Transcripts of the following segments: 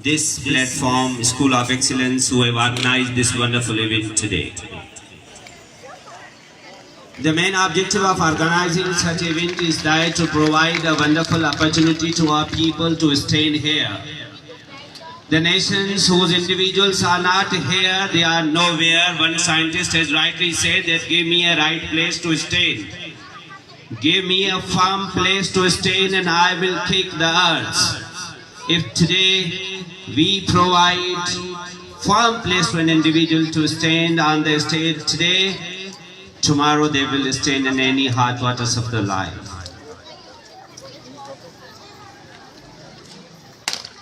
this platform, School of Excellence, who have organized this wonderful event today. The main objective of organizing such event is that to provide a wonderful opportunity to our people to stay here. The nations whose individuals are not here, they are nowhere. One scientist has rightly said that give me a right place to stay. Give me a firm place to stay and I will kick the earth. If today we provide firm place to an individual to stand on the stage today, tomorrow they will stand in any hot waters of their life.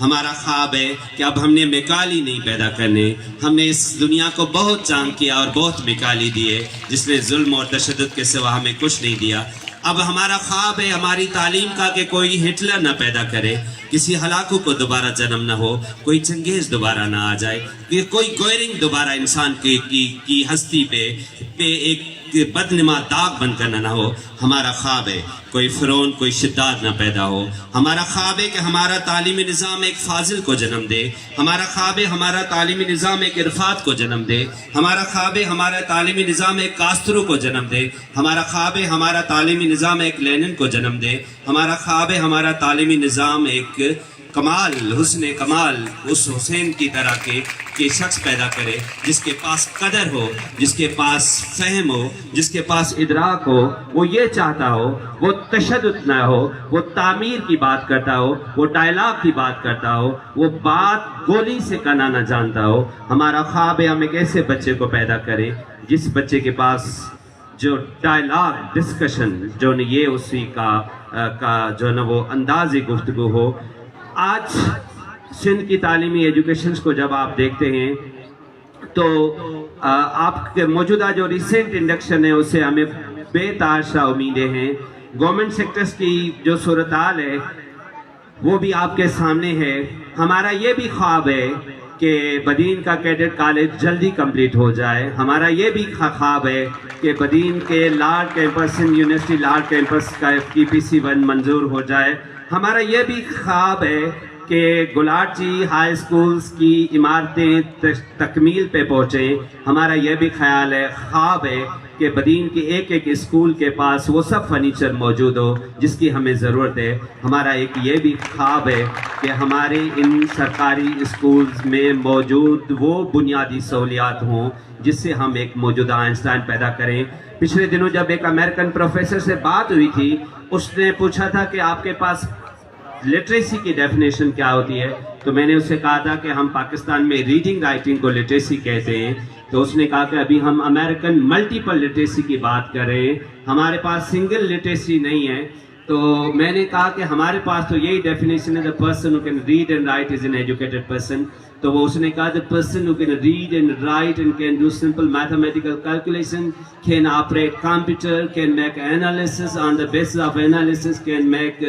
ہمارا خواب ہے کہ اب ہم نے مکالی نہیں پیدا کرنے. ہم نے اس دنیا کو بہت جنگ کیا اور بہت مکالی دیے جس نے ظلم اور تشدد کے سوا ہمیں کچھ نہیں دیا. اب ہمارا خواب ہے ہماری تعلیم کا کہ کوئی ہٹلر نہ پیدا کرے, کسی ہلاکو کو دوبارہ جنم نہ ہو, کوئی چنگیز دوبارہ نہ آ جائے, کہ کوئی گوئرنگ دوبارہ انسان کی ہستی پہ ایک بدنما داغ بن کر نہ ہو. ہمارا خواب ہے کوئی فرعون کوئی شداد نہ پیدا ہو. ہمارا خواب ہے کہ ہمارا تعلیمی نظام ایک فاضل کو جنم دے. ہمارا خواب ہے ہمارا تعلیمی نظام ایک عرفات کو جنم دے. ہمارا خواب ہے ہمارا تعلیمی نظام ایک کاسترو کو جنم دے. ہمارا خواب ہے ہمارا تعلیمی نظام ایک لینن کو جنم دے. ہمارا خواب ہے ہمارا تعلیمی نظام ایک کمال حسن کمال اس حسین کی طرح کے شخص پیدا کرے جس کے پاس قدر ہو, جس کے پاس فہم ہو, جس کے پاس ادراک ہو. وہ یہ چاہتا ہو, وہ تشدد نہ ہو, وہ تعمیر کی بات کرتا ہو, وہ ڈائلاگ کی بات کرتا ہو, وہ بات گولی سے کرنا نہ جانتا ہو. ہمارا خواب ہے ہم ایک ایسے بچے کو پیدا کریں جس بچے کے پاس جو ڈائلاگ ڈسکشن جو یہ اسی کا جو نا وہ انداز گفتگو ہو. آج سندھ کی تعلیمی ایجوکیشنز کو جب آپ دیکھتے ہیں تو آپ کے موجودہ جو ریسنٹ انڈکشن ہے اس سے ہمیں بے تحاشا امیدیں ہیں. گورنمنٹ سیکٹرز کی جو صورتحال ہے وہ بھی آپ کے سامنے ہے. ہمارا یہ بھی خواب ہے کہ بدین کا کیڈٹ کالج جلدی کمپلیٹ ہو جائے. ہمارا یہ بھی خواب ہے کہ بدین کے lord campus university lord campus کا PPC1 منظور ہو جائے. ہمارا یہ بھی خواب ہے کہ گلاٹی ہائی اسکولز کی عمارتیں تکمیل پہ پہنچیں. ہمارا یہ بھی خواب ہے کہ بدین کی ایک اسکول کے پاس وہ سب فرنیچر موجود ہو جس کی ہمیں ضرورت ہے. ہمارا ایک یہ بھی خواب ہے کہ ہمارے ان سرکاری اسکولز میں موجود وہ بنیادی سہولیات ہوں جس سے ہم ایک موجودہ آئنسٹائن پیدا کریں. پچھلے دنوں جب ایک امریکن پروفیسر سے بات ہوئی تھی, اس نے پوچھا تھا کہ آپ کے پاس لٹریسی کی ڈیفینیشن کیا ہوتی ہے, تو میں نے اسے کہا تھا کہ ہم پاکستان میں ریڈنگ رائٹنگ کو لٹریسی کہتے ہیں. تو اس نے کہا کہ ابھی ہم امریکن ملٹیپل لٹریسی کی بات کر رہے ہیں, ہمارے پاس سنگل لٹریسی نہیں ہے. تو میں نے کہا کہ ہمارے پاس تو یہی ڈیفینیشن ہے, the person who can read and write is an educated person. تو وہ اس نے کہا the person who can read and write and can do simple mathematical calculation, can operate computer, can make analysis, on the basis of analysis can make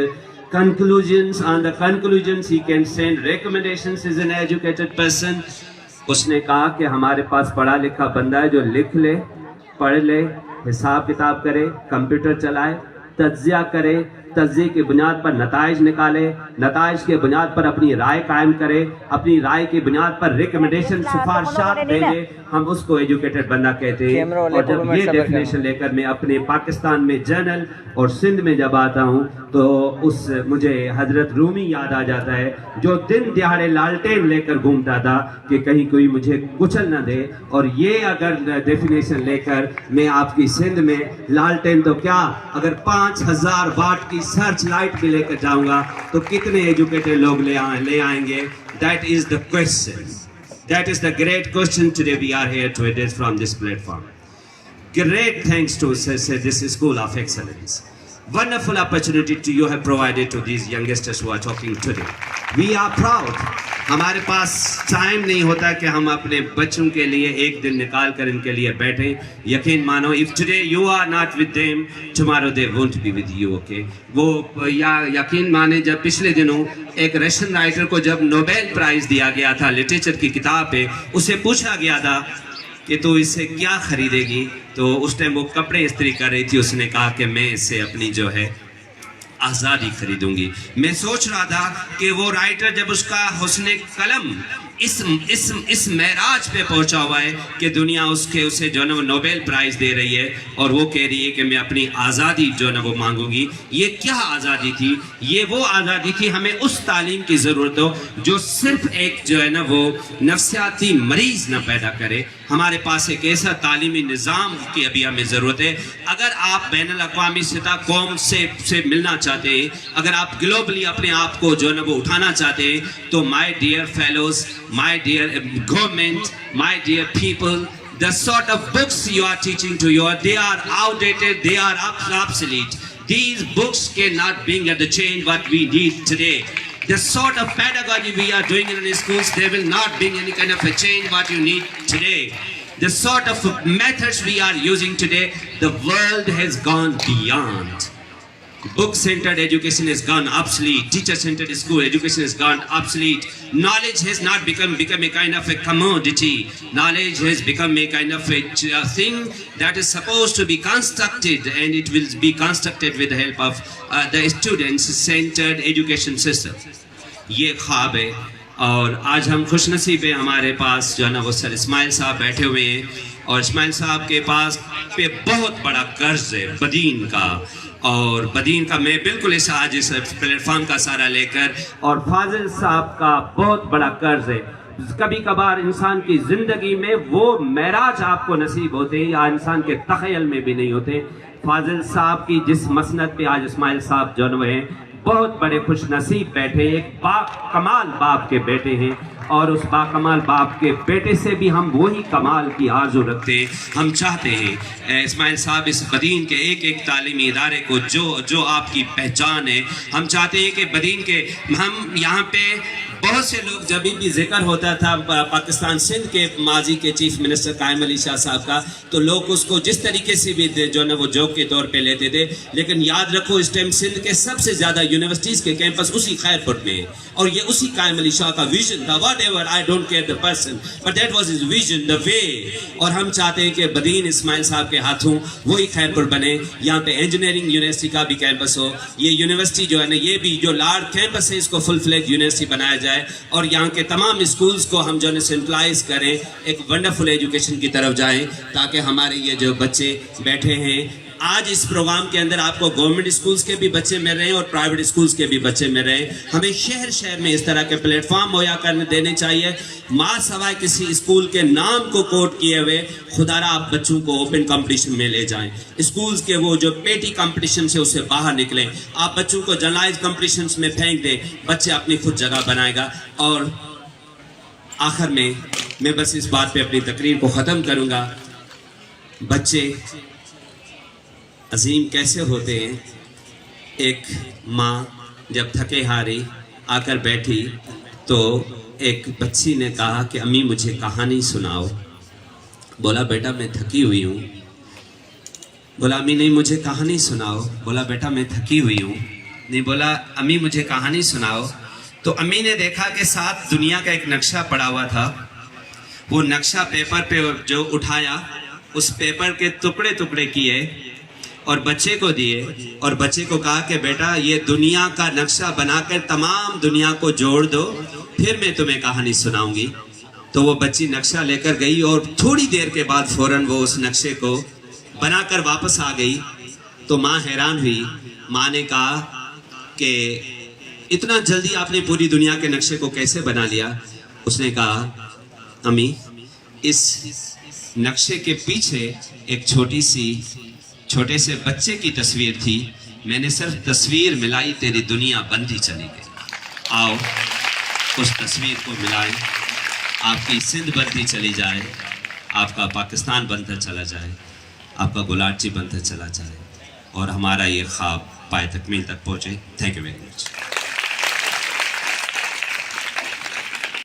conclusions, on the conclusions he can send recommendations, is an educated person. اس نے کہا کہ ہمارے پاس پڑھا لکھا بندہ ہے جو لکھ لے, پڑھ لے, حساب کتاب کرے, کمپیوٹر چلائے, تجزیہ کرے, تجزیے کی بنیاد پر نتائج نکالے, نتائج کے بنیاد پر اپنی رائے قائم کرے, اپنی رائے کی بنیاد پر ریکمنڈیشن سفارشات دے دے, ہم اس کو ایجوکیٹڈ بندہ کہتے ہیں. اور جب یہ ڈیفینیشن لے کر میں اپنے پاکستان میں جنرل اور سندھ میں جب آتا ہوں تو مجھے حضرت رومی یاد آ جاتا ہے جو دن دہاڑے لالٹین لے کر گھومتا تھا کہ کہیں کوئی مجھے کچل نہ دے. اور یہ اگر ڈیفینیشن لے کر میں آپ کی سندھ میں لالٹین تو کیا اگر 5000 واٹ کی سرچ لائٹ بھی لے کر جاؤں گا تو کتنے ایجوکیٹڈ لوگ لے آئیں گے. That is the question. That is the great question today we are here to address from this platform. Great thanks to this School of Excellence. Wonderful opportunity to you have provided to these youngsters who are talking today. We are proud. ہمارے پاس time نہیں ہوتا کہ ہم اپنے بچوں کے لیے ایک دن نکال کر ان کے لیے بیٹھیں. یقین مانو if today you are not with them, tomorrow they won't be with you. Okay? وہ یقین مانے جب پچھلے دنوں ایک رشین رائٹر کو جب نوبیل پرائز دیا گیا تھا لٹریچر کی کتاب پہ, اسے پوچھا گیا تھا کہ تو اس سے کیا خریدے گی, تو اس ٹائم وہ کپڑے استری کر رہی تھی. اس نے کہا کہ میں اس سے اپنی جو ہے آزادی خریدوں گی. میں سوچ رہا تھا کہ وہ رائٹر جب اس کا حسن قلم اس معراج پہ پہنچا ہوا ہے کہ دنیا اسے جو ہے وہ نوبیل پرائز دے رہی ہے اور وہ کہہ رہی ہے کہ میں اپنی آزادی جو ہے وہ مانگوں گی. یہ کیا آزادی تھی؟ یہ وہ آزادی تھی ہمیں اس تعلیم کی ضرورت ہو جو صرف ایک جو ہے نا وہ نفسیاتی مریض نہ پیدا کرے. ہمارے پاس ایک ایسا تعلیمی نظام کی ابھی ہمیں ضرورت ہے. اگر آپ بین الاقوامی سطح قوم سے ملنا چاہتے ہیں, اگر آپ گلوبلی اپنے آپ کو جو ہے نا وہ اٹھانا چاہتے ہیں, تو my dear fellows, my dear government, my dear people, the sort of books you are teaching to you, they are outdated, they are obsolete. These books cannot bring at the change what we need today. The sort of pedagogy we are doing in schools, they will not bring any kind of a change what you need today. The sort of methods we are using today, the world has gone beyond. Book-centered education has gone obsolete. Teacher-centered school education has gone obsolete. Knowledge has not become a kind of a commodity. Knowledge has become a kind of a thing that is supposed to be constructed, and it will be constructed with the help of the student-centered education system. یہ خواب ہے. اور آج ہم خوش نصیب ہیں, ہمارے پاس جو ہے نا وہ سر اسماعیل صاحب بیٹھے ہوئے ہیں, اور اسماعیل صاحب کے پاس پہ بہت بڑا قرض ہے بدین کا, اور بدین کا میں بالکل اس آج اس پلیٹ فارم کا سہارا لے کر, اور فاضل صاحب کا بہت بڑا قرض ہے. کبھی کبھار انسان کی زندگی میں وہ معراج آپ کو نصیب ہوتے ہیں یا انسان کے تخیل میں بھی نہیں ہوتے. فاضل صاحب کی جس مسند پہ آج اسماعیل صاحب جو ہیں بہت بڑے خوش نصیب بیٹھے, ایک با کمال باپ کے بیٹے ہیں, اور اس با کمال باپ کے بیٹے سے بھی ہم وہی کمال کی آرزو رکھتے ہیں. ہم چاہتے ہیں اسماعیل صاحب اس بدین کے ایک ایک تعلیمی ادارے کو جو آپ کی پہچان ہے, ہم چاہتے ہیں کہ بدین کے ہم یہاں پہ بہت سے لوگ جب بھی ذکر ہوتا تھا پاکستان سندھ کے ماضی کے چیف منسٹر قائم علی شاہ صاحب کا, تو لوگ اس کو جس طریقے سے بھی جو ہے وہ جوک کے طور پہ لیتے تھے, لیکن یاد رکھو اس ٹائم سندھ کے سب سے زیادہ یونیورسٹیز کے کیمپس اسی خیرپور میں ہیں, اور یہ اسی قائم علی شاہ کا ویژن تھا. Whatever I don't care the person, but that was his vision, the way. اور ہم چاہتے ہیں کہ بدین اسماعیل صاحب کے ہاتھوں وہی خیرپور بنے, یہاں پہ انجینئرنگ یونیورسٹی کا بھی کیمپس ہو. یہ یونیورسٹی جو ہے نا, یہ بھی جو لارج کیمپس ہے اس کو فل فلیج یونیورسٹی بنایا جائے, اور یہاں کے تمام اسکولز کو ہم جو ہے سینٹرلائز کریں, ایک ونڈرفل ایجوکیشن کی طرف جائیں, تاکہ ہمارے یہ جو بچے بیٹھے ہیں آج اس پروگرام کے اندر آپ کو گورنمنٹ اسکولز کے بھی بچے مل رہے ہیں اور پرائیویٹ اسکولز کے بھی بچے مل رہے ہیں. ہمیں شہر شہر میں اس طرح کے پلیٹ فارم مہیا کرنے دینے چاہیے. ماں سوائے کسی اسکول کے نام کو کوٹ کیے ہوئے خدا را آپ بچوں کو اوپن کمپٹیشن میں لے جائیں. اسکولز کے وہ جو پیٹی کمپٹیشن سے اس سے باہر نکلیں. آپ بچوں کو جرنلائز کمپٹیشنز میں پھینک دیں, بچے اپنی خود جگہ بنائے گا. اور آخر میں بس اس بات پہ اپنی تقریر کو ختم کروں گا. بچے عظیم کیسے ہوتے ہیں. ایک ماں جب تھکے ہاری آ کر بیٹھی تو ایک بچی نے کہا کہ امی مجھے کہانی سناؤ. بولا بیٹا میں تھکی ہوئی ہوں. بولا امی نہیں مجھے کہانی سناؤ. بولا بیٹا میں تھکی ہوئی ہوں. نہیں, بولا امی مجھے کہانی سناؤ. تو امی نے دیکھا کہ ساتھ دنیا کا ایک نقشہ پڑا ہوا تھا. وہ نقشہ پیپر پہ جو اٹھایا, اس پیپر کے ٹکڑے ٹکڑے کیے اور بچے کو دیے, اور بچے کو کہا کہ بیٹا یہ دنیا کا نقشہ بنا کر تمام دنیا کو جوڑ دو, پھر میں تمہیں کہانی سناؤں گی. تو وہ بچی نقشہ لے کر گئی, اور تھوڑی دیر کے بعد فوراً وہ اس نقشے کو بنا کر واپس آ گئی. تو ماں حیران ہوئی. ماں نے کہا کہ اتنا جلدی آپ نے پوری دنیا کے نقشے کو کیسے بنا لیا. اس نے کہا امی اس نقشے کے پیچھے ایک چھوٹے سے بچے کی تصویر تھی, میں نے صرف تصویر ملائی, تیری دنیا بنتی چلی گئی. آؤ اس تصویر کو ملائیں, آپ کی سندھ بنتی چلی جائے, آپ کا پاکستان بنتا چلا جائے, آپ کا گلاٹچی بنتا چلا جائے, اور ہمارا یہ خواب پائے تکمیل تک پہنچے. Thank you very much.